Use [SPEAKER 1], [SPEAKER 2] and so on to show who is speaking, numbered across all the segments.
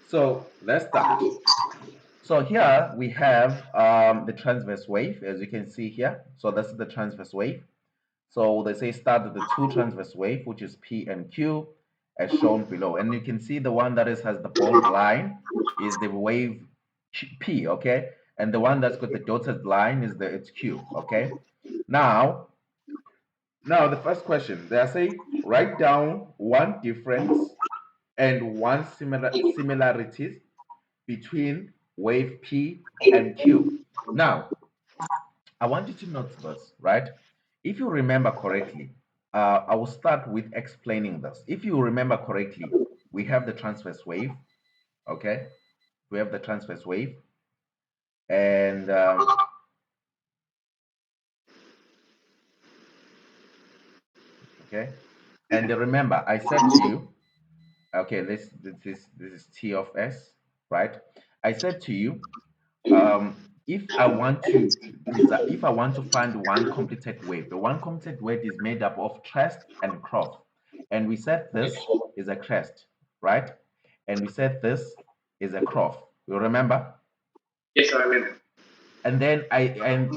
[SPEAKER 1] So let's start. So here we have the transverse wave, as you can see here. So this is the transverse wave. So they say start with the two transverse wave, which is P and Q, as shown below. And you can see the one that has the bold line is the wave P, okay? And the one that's got the dotted line is it's Q, okay? Now, the first question, they are saying write down one difference and one similarities between wave P and Q. Now, I want you to note this, right? If you remember correctly, I will start with explaining this. If you remember correctly, we have the transverse wave, okay? We have the transverse wave, and okay, and remember, I said to you, okay, this is T of S, right? I said to you, if I want to if I want to find one completed wave, the one completed wave is made up of crest and trough, and we said this is a crest, right? And we said this is a trough. You remember?
[SPEAKER 2] Yes, I remember.
[SPEAKER 1] And then and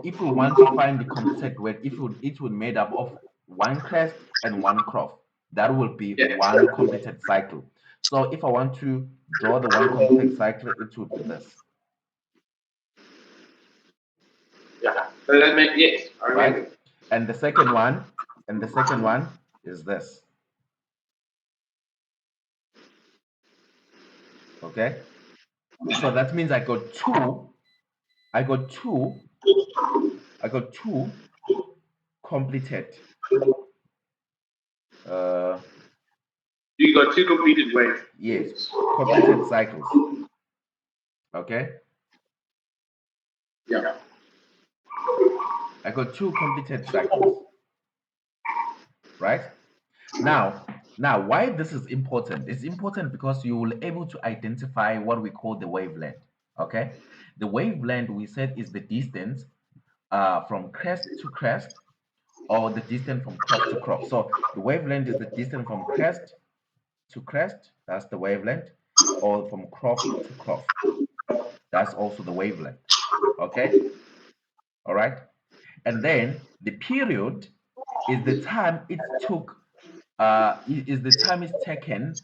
[SPEAKER 1] if we want to find the completed wave, if it would made up of one crest and one trough, that will be one completed cycle. So if I want to draw the one completed cycle, it would be this.
[SPEAKER 2] Yeah. So that meant yes, I remember.
[SPEAKER 1] Right? And the second one, is this. Okay? So that means I got two completed.
[SPEAKER 2] You got two completed waves.
[SPEAKER 1] Yes, completed cycles. Okay?
[SPEAKER 2] Yeah.
[SPEAKER 1] I got two completed cycles. Right? Now, why this is important? It's important because you will able to identify what we call the wavelength. Okay? The wavelength we said is the distance from crest to crest, or the distance from crop to crop. So the wavelength is the distance from crest to crest, that's the wavelength, or from crop to crop. That's also the wavelength. Okay? All right? And then the period is the time it took, is the time it's taken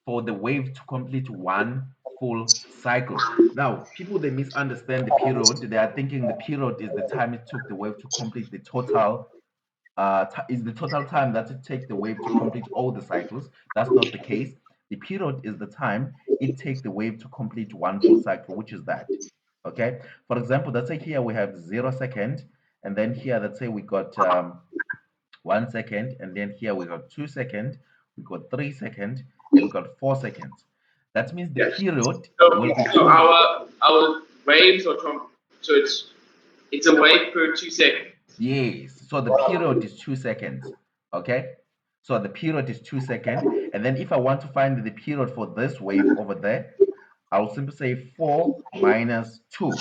[SPEAKER 1] for the wave to complete one full cycle. Now, people they misunderstand the period. They are thinking the period is the time it took the wave to complete the total is the total time that it takes the wave to complete all the cycles. That's not the case. The period is the time it takes the wave to complete one full cycle, which is that. Okay. For example, let's say here we have 0 second, and then here let's say we got 1 second, and then here we got 2 seconds, we got 3 seconds, and we got 4 seconds. That means the period will be
[SPEAKER 2] So
[SPEAKER 1] two.
[SPEAKER 2] our waves are so it's a wave per 2 seconds.
[SPEAKER 1] Yes. So the period is 2 seconds. Okay. So the period is 2 seconds. And then if I want to find the period for this wave over there, I'll simply say 4 minus 2.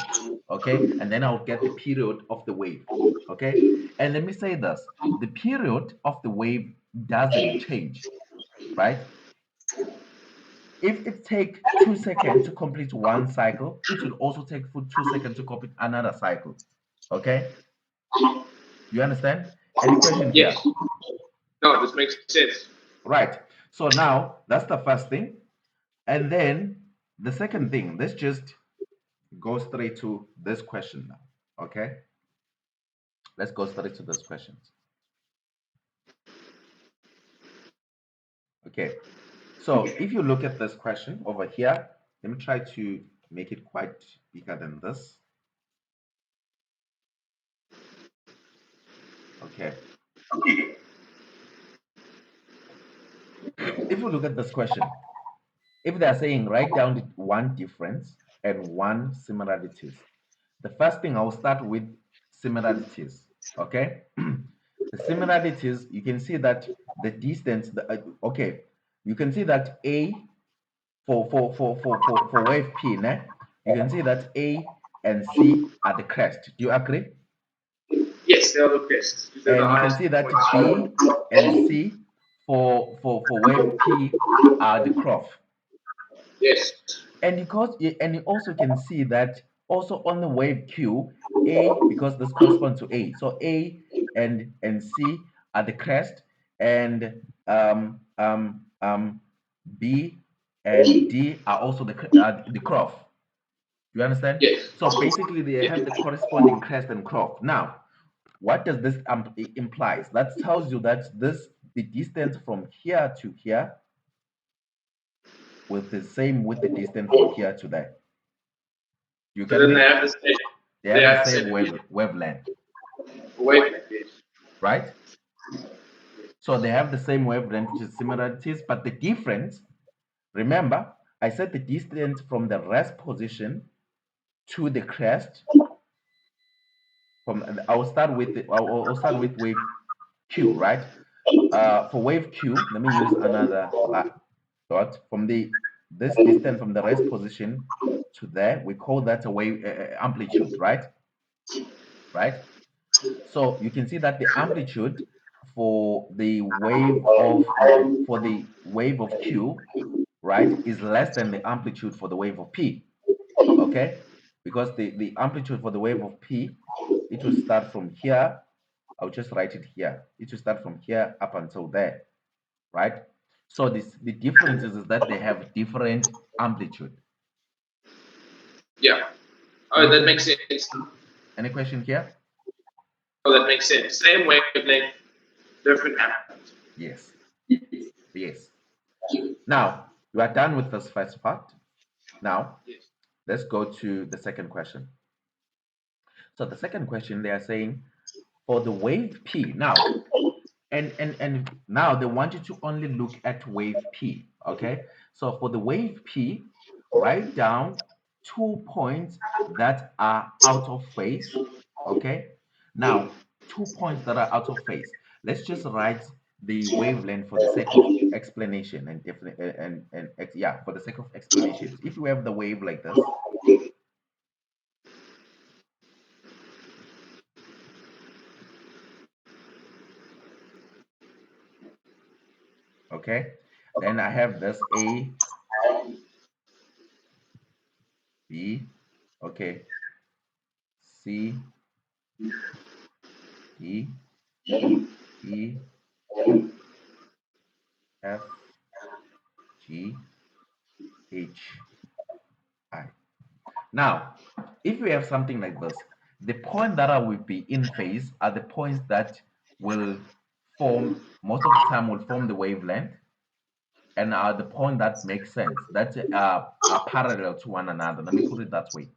[SPEAKER 1] Okay. And then I'll get the period of the wave. Okay. And let me say this, the period of the wave doesn't change, right? If it takes 2 seconds to complete one cycle, it will also take for 2 seconds to complete another cycle. Okay. You understand? Any question here?
[SPEAKER 2] Yes. No, this makes sense.
[SPEAKER 1] Right. So now that's the first thing. And then the second thing, let's just go straight to this question now. Okay. Let's go straight to those questions. Okay. So if you look at this question over here, let me try to make it quite bigger than this. Okay. If you look at this question, if they are saying write down one difference and one similarities, the first thing I will start with similarities. Okay. The similarities, you can see that the distance, okay, you can see that A for wave P, né? You can see that A and C are the crest. Do you agree?
[SPEAKER 2] Yes, they are the best.
[SPEAKER 1] And you can see that B and C for wave P are the trough.
[SPEAKER 2] Yes.
[SPEAKER 1] And you also can see that also on the wave Q, A, because this corresponds to A. So A and C are the crest, and B and D are also the cross. You understand?
[SPEAKER 2] Yes.
[SPEAKER 1] So basically, they
[SPEAKER 2] Yes.
[SPEAKER 1] have the corresponding crest and cross. Now, what does this implies? That tells you that the distance from here to here with the same with the distance from here to there. You
[SPEAKER 2] So
[SPEAKER 1] get
[SPEAKER 2] then they
[SPEAKER 1] me?
[SPEAKER 2] have the same.
[SPEAKER 1] They
[SPEAKER 2] They
[SPEAKER 1] have the
[SPEAKER 2] have the
[SPEAKER 1] same
[SPEAKER 2] same
[SPEAKER 1] wavelength,
[SPEAKER 2] wavelength. Yes.
[SPEAKER 1] right? So they have the same wavelength, which is similarities, but the difference, remember, I said the distance from the rest position to the crest. I'll start with wave Q, right? For wave Q, let me use another dot from this distance from the rest position to there. We call that a wave amplitude, right? Right. So you can see that the amplitude for the wave of Q, right, is less than the amplitude for the wave of P. Okay, because the amplitude for the wave of P, it will start from here. I'll just write it here. It will start from here up until there, right? So the difference is that they have different amplitude.
[SPEAKER 2] Yeah. Oh,
[SPEAKER 1] Any
[SPEAKER 2] that makes
[SPEAKER 1] question?
[SPEAKER 2] sense.
[SPEAKER 1] Any question here?
[SPEAKER 2] Oh, that makes sense. Same wavelength, different amplitude.
[SPEAKER 1] Yes. Yes. Now you are done with this first part. Now
[SPEAKER 2] Yes.
[SPEAKER 1] let's go to the second question. So the second question, they are saying for the wave P. Now, and now they want you to only look at wave P. Okay. So for the wave P, write down 2 points that are out of phase. Okay. Now, 2 points that are out of phase. Let's just write the wavelength for the sake of explanation and definitely yeah, for the sake of explanations. If you have the wave like this, okay, then I have this A, B, okay, C, D, E, F, G, H, I. Now, if we have something like this, the point that I will be in phase are the points that will form, most of the time will form the wavelength, and are the point that makes sense, that are parallel to one another. Let me put it that way.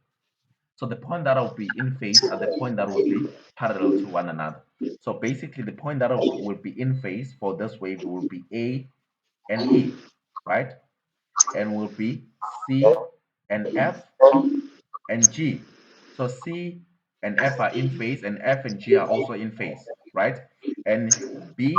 [SPEAKER 1] So the point that will be in phase are the point that will be parallel to one another. So basically, the point that will be in phase for this wave will be A and E, right? And will be C and F and G. So C and F are in phase, and F and G are also in phase, right? And B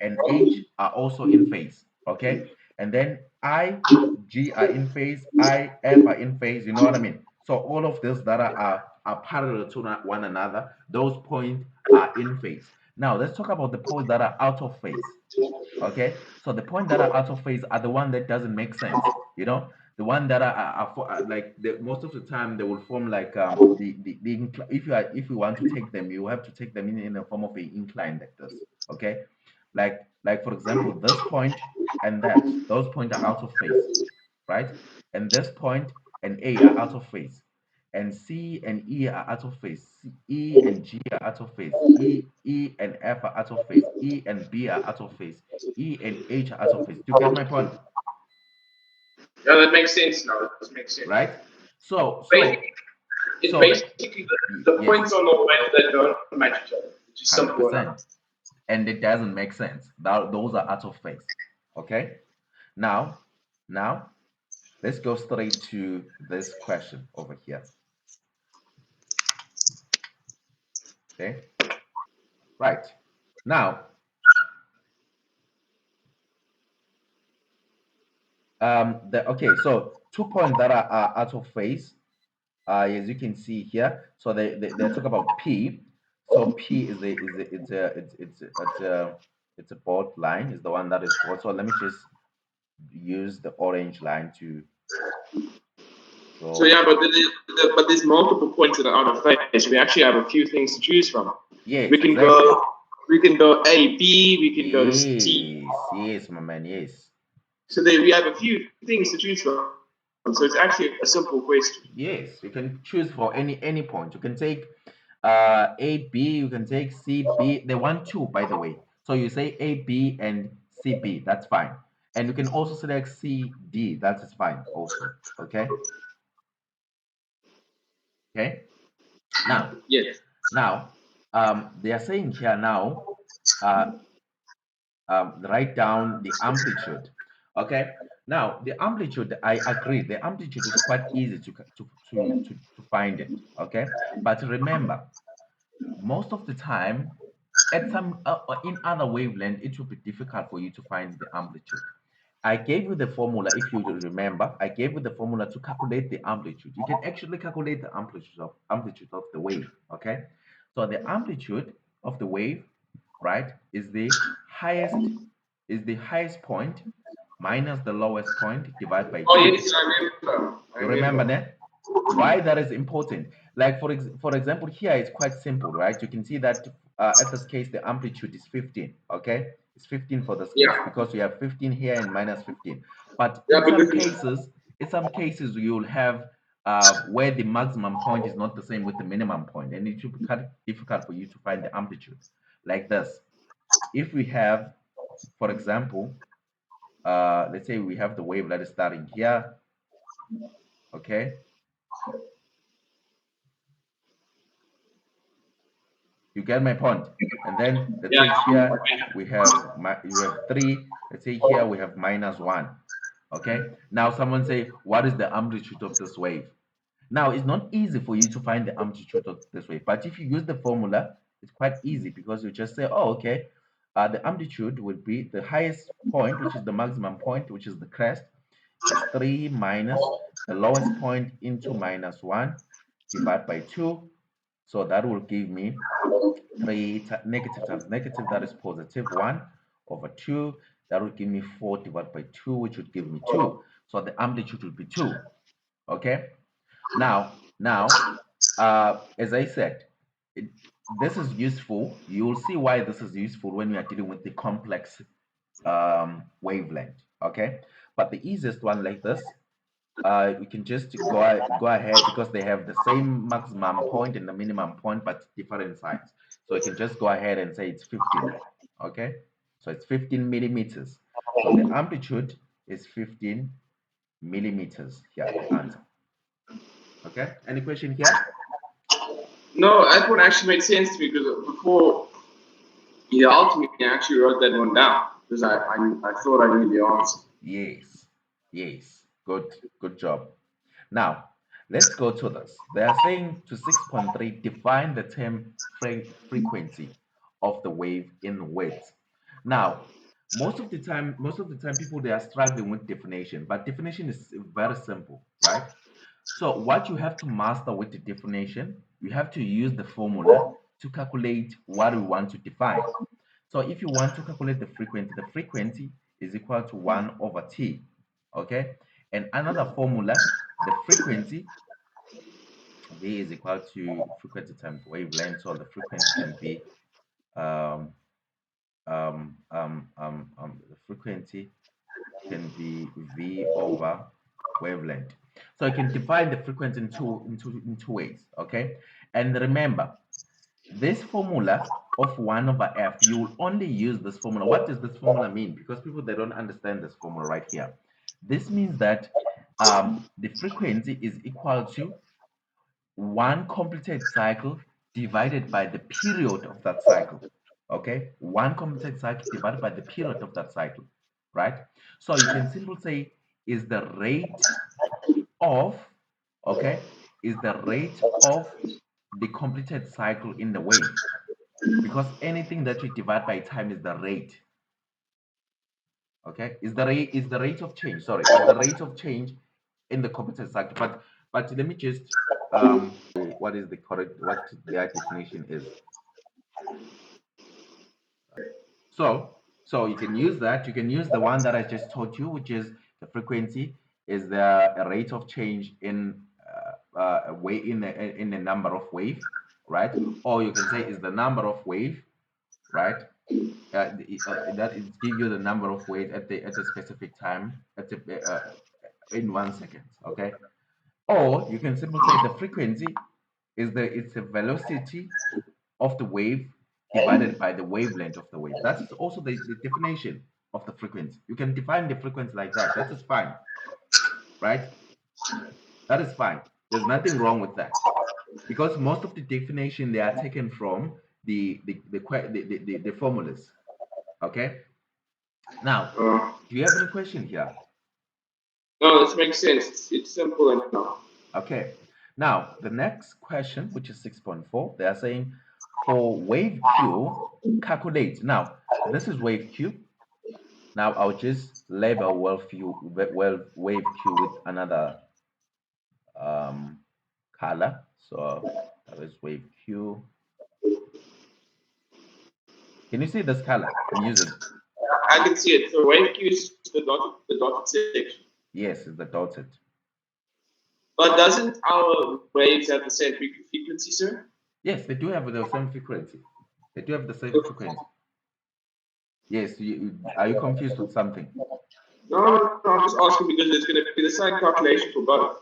[SPEAKER 1] and H are also in phase, okay? And then I, G are in phase, I, F are in phase, you know what I mean? So all of those that are parallel to one another, those points are in phase. Now let's talk about the points that are out of phase. Okay, so the point that are out of phase are the one that doesn't make sense. You know, the one that like most of the time they will form like if you want to take them, you have to take them in a form of an incline like this. Okay, like for example, this point and those points are out of phase, right? And this point and A are out of phase, and C and E are out of phase. E and G are out of phase. E and F are out of phase. E and B are out of phase. E and H are out of phase. Do you get my point?
[SPEAKER 2] Yeah, that makes sense now. That makes sense.
[SPEAKER 1] Right? So
[SPEAKER 2] Basically,
[SPEAKER 1] so
[SPEAKER 2] it's
[SPEAKER 1] so
[SPEAKER 2] basically the
[SPEAKER 1] yes,
[SPEAKER 2] points on the wave that don't match each other, which is simple enough.
[SPEAKER 1] 100%. And it doesn't make sense. Those are out of phase. Okay. Now, now let's go straight to this question over here. Okay. Right. Now, okay, so 2 points that are out of phase, as you can see here. So they talk about P. So P is a bold line, is the one that is bold. So let me just use the orange line to
[SPEAKER 2] So
[SPEAKER 1] So
[SPEAKER 2] yeah, but there's multiple points that are out of phase. We actually have a few things to choose from.
[SPEAKER 1] yes,
[SPEAKER 2] We can
[SPEAKER 1] exactly.
[SPEAKER 2] go, we can go A, B, we can go to C.
[SPEAKER 1] Yes, yes, my man, yes.
[SPEAKER 2] So there we have a few things to choose from. So it's actually a simple question.
[SPEAKER 1] Yes, you can choose for any point. You can take A, B, you can take C, B. They want two, by the way. So you say A, B, and C, B. That's fine. And you can also select C, D. That is fine also. Okay. Okay. Now,
[SPEAKER 2] Yes.
[SPEAKER 1] now, they are saying here now, uh, write down the amplitude. Okay. Now, the amplitude, I agree. The amplitude is quite easy to find it. Okay. But remember, most of the time, at some in other wavelength, it will be difficult for you to find the amplitude. I gave you the formula. If you remember, I gave you the formula to calculate the amplitude. You can actually calculate the amplitude of the wave. Okay, so the amplitude of the wave, right, highest is the highest point minus the lowest point divided by
[SPEAKER 2] Oh
[SPEAKER 1] 2.
[SPEAKER 2] yes, I remember. I
[SPEAKER 1] You remember
[SPEAKER 2] remember.
[SPEAKER 1] that? Why that is important? Like for example, here it's quite simple, right? You can see that at this case the amplitude is 15. Okay, it's 15 for this case
[SPEAKER 2] Yeah.
[SPEAKER 1] because you have 15 here and minus 15. But
[SPEAKER 2] Yeah, because
[SPEAKER 1] in some cases you'll have where the maximum point is not the same with the minimum point, and it should be quite difficult for you to find the amplitude. Like this, if we have, for example, let's say we have the wave that is starting here. Okay, you get my point. And then let's
[SPEAKER 2] yeah,
[SPEAKER 1] say here we have 3. Let's say here we have -1. Okay. Now someone say, what is the amplitude of this wave? Now it's not easy for you to find the amplitude of this wave, but if you use the formula, it's quite easy because you just say, oh, okay, the amplitude would be the highest point, which is the maximum point, which is the crest, is 3 minus the lowest point into -1 divided by 2. So that will give me 3 negative times negative, that is positive 1 over 2. That would give me 4 divided by 2, which would give me 2. So the amplitude would be 2. Okay. Now, as I said, it, this is useful. You'll see why this is useful when we are dealing with the complex wavelength. Okay. But the easiest one like this, we can just go ahead because they have the same maximum point and the minimum point, but different signs. So we can just go ahead and say it's 15. Okay, so it's 15 millimeters. So the amplitude is 15 millimeters. Here, the answer. Okay, any question here?
[SPEAKER 2] no, that one actually made sense to me because before you helped me, I actually wrote that one down because I thought I knew the answer.
[SPEAKER 1] Yes, yes, good job. Now, let's go to this. They are saying to 6.3, define the term frequency of the wave in width. Now, most of the time, people they are struggling with definition, but definition is very simple, right? So what you have to master with the definition, you have to use the formula to calculate what we want to define. So if you want to calculate the frequency is equal to 1 over t. Okay. And another formula, the frequency, V is equal to frequency times wavelength. So the frequency can be um, the frequency can be V over wavelength. So you can define the frequency in two ways. Okay. And remember, this formula of 1 over f, you will only use this formula. What does this formula mean? Because people, they don't understand this formula right here. This means that the frequency is equal to one completed cycle divided by the period of that cycle. Okay, one completed cycle divided by the period of that cycle, right? So you can simply say is the rate of, okay, is the rate of the completed cycle in the wave, because anything that you divide by time is the rate. Okay, is the rate of change, sorry, is the rate of change in the completed cycle. But let me just what is the correct, what their definition is. So you can use that, you can use the one that I just taught you, which is the frequency is there a rate of change in in the number of wave, right? Or you can say is the number of wave, right? That is give you the number of waves at a specific time in 1 second, okay? Or you can simply say the frequency is it's the velocity of the wave divided by the wavelength of the wave. That is also the definition of the frequency. You can define the frequency like that. That is fine, right? That is fine. There's nothing wrong with that because most of the definition they are taken from the formulas. Okay. Now, do you have any question here?
[SPEAKER 2] No, this makes sense. It's simple enough.
[SPEAKER 1] Okay. Now, the next question, which is 6.4, they are saying for wave Q, calculate. Now, this is wave Q. Now, I'll just label wave Q with another color. So that is wave Q. Can you see this color I'm using?
[SPEAKER 2] I can see it. So wave Q is the dotted section.
[SPEAKER 1] Yes, it's the dotted.
[SPEAKER 2] But doesn't our waves have the same frequency, sir?
[SPEAKER 1] Yes, they do have the same frequency. They do have the same frequency. Yes, are you confused with something?
[SPEAKER 2] No, I'm just asking because it's going to be the same calculation for both.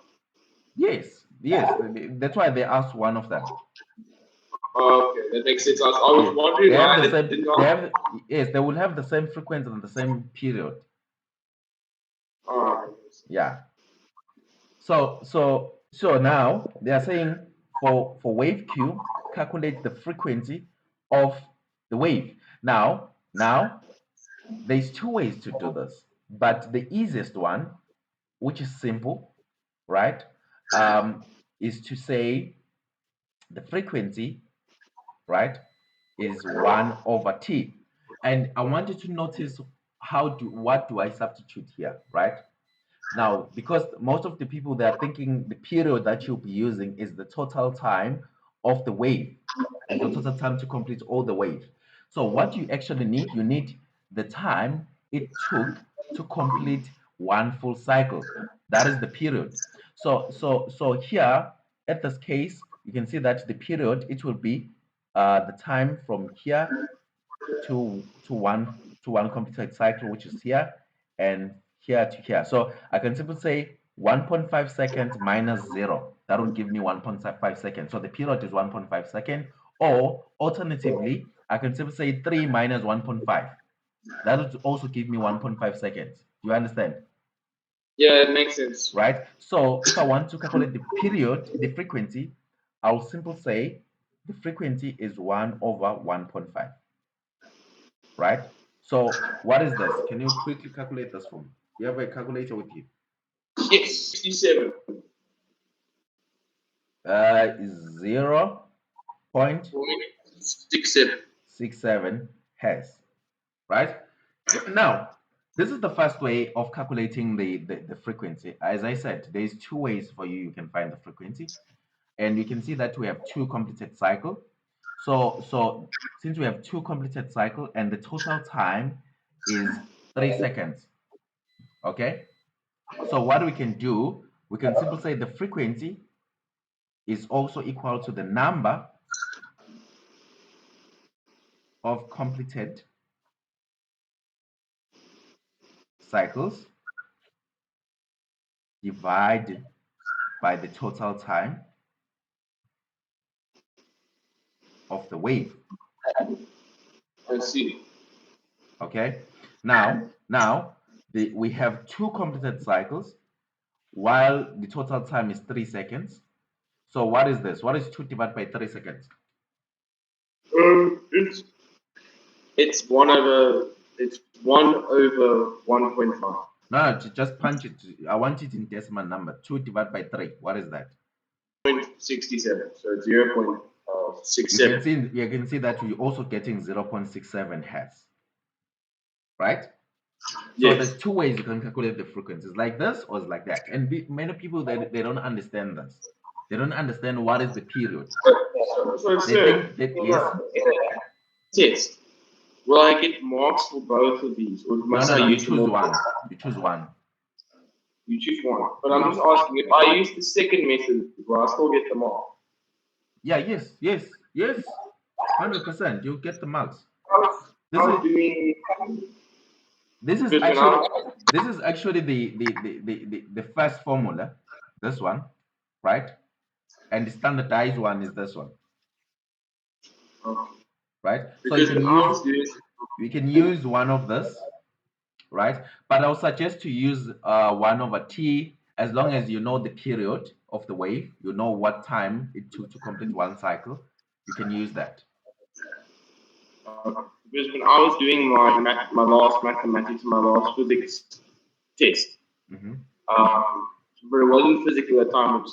[SPEAKER 1] Yes, that's why they asked one of them.
[SPEAKER 2] Okay, that makes sense. I was wondering why
[SPEAKER 1] yes, they will have the same frequency and the same period. Yeah. So now they are saying for wave Q, calculate the frequency of the wave. Now there's two ways to do this, but the easiest one, which is simple, right, is to say the frequency, right, is 1 over t. And I want you to notice what do I substitute here, right? Now, because most of the people, they are thinking the period that you'll be using is the total time of the wave, is the total time to complete all the waves. So what you actually need, you need the time it took to complete one full cycle. That is the period. So here, at this case, you can see that the period, it will be the time from here to one completed cycle, which is here, and here to here. So I can simply say 1.5 seconds minus 0. That will give me 1.5 seconds. So the period is 1.5 seconds. Or alternatively, I can simply say 3 minus 1.5. That would also give me 1.5 seconds. Do you understand?
[SPEAKER 2] Yeah, it makes sense.
[SPEAKER 1] Right? So if I want to calculate the period, the frequency, I'll simply say the frequency is 1 over 1.5. Right? So what is this? Can you quickly calculate this for me? You have a calculator with you?
[SPEAKER 2] Yes, 67.
[SPEAKER 1] 0.67 hertz, right? Now, this is the first way of calculating the frequency. As I said, there's two ways for you can find the frequency. And you can see that we have two completed cycle. So since we have two completed cycle and the total time is 3 seconds, okay? So what we can do, we can simply say the frequency is also equal to the number of completed cycles divided by the total time of the wave.
[SPEAKER 2] I see.
[SPEAKER 1] Okay. Now we have two completed cycles while the total time is 3 seconds. So what is this? What is 2 divided by 3 seconds?
[SPEAKER 2] It's 1 over 1.5.
[SPEAKER 1] No, just punch it. I want it in decimal number. 2 divided by 3. What is that?
[SPEAKER 2] 0.67. So 0.67.
[SPEAKER 1] You can see that we're also getting 0.67 hertz. Right? So there's two ways you can calculate the frequencies, like this or like that. And many people, they don't understand this. They don't understand what is the period.
[SPEAKER 2] So
[SPEAKER 1] they think that, yes.
[SPEAKER 2] Yes. Will I get marks for both of these? Or
[SPEAKER 1] No, you choose one. You choose one.
[SPEAKER 2] You choose one. But I'm just asking, if I use the second method, will I still get the mark?
[SPEAKER 1] Yeah, yes. 100%. You'll get the marks.
[SPEAKER 2] I
[SPEAKER 1] This is
[SPEAKER 2] was doing
[SPEAKER 1] this is
[SPEAKER 2] because when I
[SPEAKER 1] actually
[SPEAKER 2] was
[SPEAKER 1] this is actually the first formula, this one, right? And the standardized one is this one, right? So
[SPEAKER 2] because when I was doing
[SPEAKER 1] you can use one of this, right? But I'll suggest to use 1/t, as long as you know the period of the wave, you know what time it took to complete one cycle, you can use that.
[SPEAKER 2] because when I was doing my last mathematics, my last physics test,
[SPEAKER 1] Hmm.
[SPEAKER 2] um, but it wasn't physics at the time, it was